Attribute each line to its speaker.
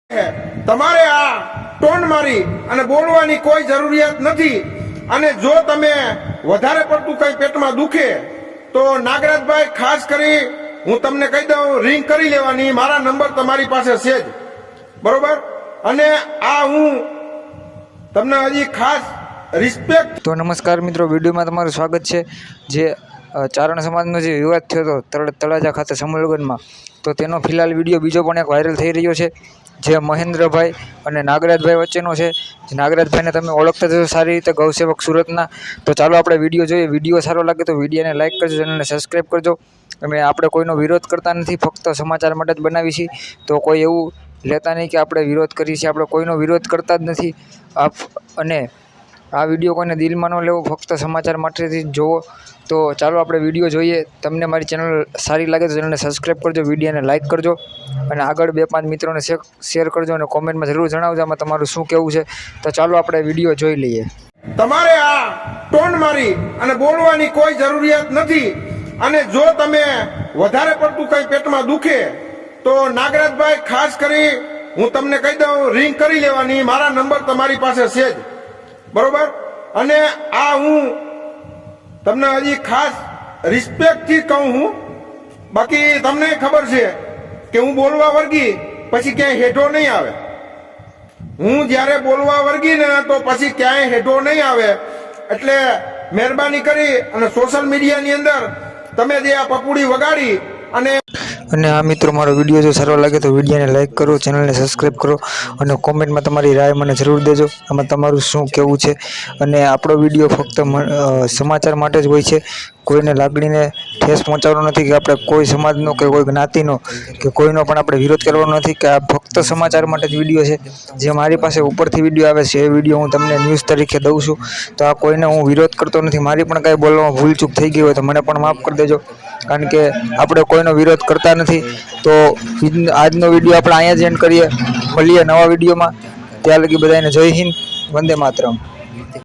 Speaker 1: તમારે આ ટોન મારી અને બોલવાની કોઈ જરૂરિયાત નથી. અને જો તમે વધારે પડતું કઈ પેટમાં દુખે તો નાગરાજભાઈ ખાસ કરી હું તમને કહી દઉં, રિંગ કરી લેવાની. મારા નંબર તમારી પાસે છે જ, બરોબર. અને આ હું તમને હજી ખાસ રિસ્પેક્ટ.
Speaker 2: તો નમસ્કાર મિત્રો, વિડીયોમાં તમારું સ્વાગત છે. જે ચારણ સમાજનો જે વિવાદ થયો હતો તળાજા ખાતે સમૂહ લગ્નમાં, તો તેનો ફિલહાલ વિડીયો બીજો પણ એક વાયરલ થઈ રહ્યો છે, જે મહેન્દ્રભાઈ અને નાગરાજભાઈ વચ્ચેનો છે. નાગરાજભાઈને તમે ઓળખતા જશો સારી રીતે, ગૌસેવક સુરતના. તો ચાલો આપણે વિડીયો જોઈએ. વિડીયો સારો લાગે તો વિડીયોને લાઇક કરજો, ચેનલને સબસ્ક્રાઈબ કરજો. અને આપણે કોઈનો વિરોધ કરતા નથી, ફક્ત સમાચાર માટે જ બનાવી છીએ. તો કોઈ એવું લેતા નહીં કે આપણે વિરોધ કરીએ છીએ. આપણે કોઈનો વિરોધ કરતા જ નથી. અને આ વિડીયો કોઈને દિલમાં ન લેવો, ફક્ત સમાચાર માટેથી જ જોવો. તો ચાલો આપણે વિડીયો જોઈએ. તમને મારી ચેનલ સારી લાગે તો ચેનલને સબસ્ક્રાઈબ કરજો, વિડીયોને લાઇક કરજો, અને આગળ 2-5 મિત્રોને શેર કરજો, અને કોમેન્ટમાં જરૂર જણાવજો આમાં તમારું શું કહેવું છે. તો ચાલો આપણે વિડીયો જોઈ લઈએ.
Speaker 1: તમારે આ ટોન મારી અને બોલવાની કોઈ જરૂરિયાત નથી. અને જો તમે વધારે પડતું કઈ પેટમાં દુખે તો નાગરાજભાઈ ખાસ કરી હું તમને કહી દઉં, રિંગ કરી લેવાની. મારા નંબર તમારી પાસે છે જ, બરોબર. અને આ હું તમને હજી ખાસ રિસ્પેક્ટથી કહું હું. બાકી તમને ખબર છે કે હું બોલવા વર્ગી પછી ક્યાંય હેઠો નહીં આવે. હું જ્યારે બોલવા વર્ગી ને તો પછી ક્યાંય હેઠો નહીં આવે. એટલે મહેરબાની કરી અને સોશિયલ મીડિયાની અંદર તમે જે આ પપુડી વગાડી અને
Speaker 2: આ મિત્રો, મારો વિડીયો જો સારો લાગે તો વિડીયોને લાઇક કરો, ચેનલને સબસ્ક્રાઈબ કરો, અને કોમેન્ટમાં તમારી રાય મને જરૂર દેજો આમાં તમારું શું કહેવું છે. અને આપણો વિડીયો ફક્ત સમાચાર માટે જ હોય છે. કોઈને લાગણીને ઠેસ પહોંચાડવાનો નથી, કે આપણે કોઈ સમાજનો કે કોઈ જ્ઞાતિનો કે કોઈનો પણ આપણે વિરોધ કરવાનો નથી. કે આ ફક્ત સમાચાર માટે જ વિડીયો છે. જે મારી પાસે ઉપરથી વિડીયો આવે છે એ વિડીયો હું તમને ન્યૂઝ તરીકે દઉં છું. તો આ કોઈને હું વિરોધ કરતો નથી. મારી પણ કાંઈ બોલવામાં ભૂલચૂક થઈ ગઈ હોય તો મને પણ માફ કરી દેજો, કારણ કે આપણે કોઈનો વિરોધ કરતા નથી. તો આજનો વિડીયો આપણે અહીંયા જ એન્ડ કરીએ. મળીએ નવા વિડીયોમાં. ત્યાં લગી બધાને જય હિન્દ, વંદે માતરમ.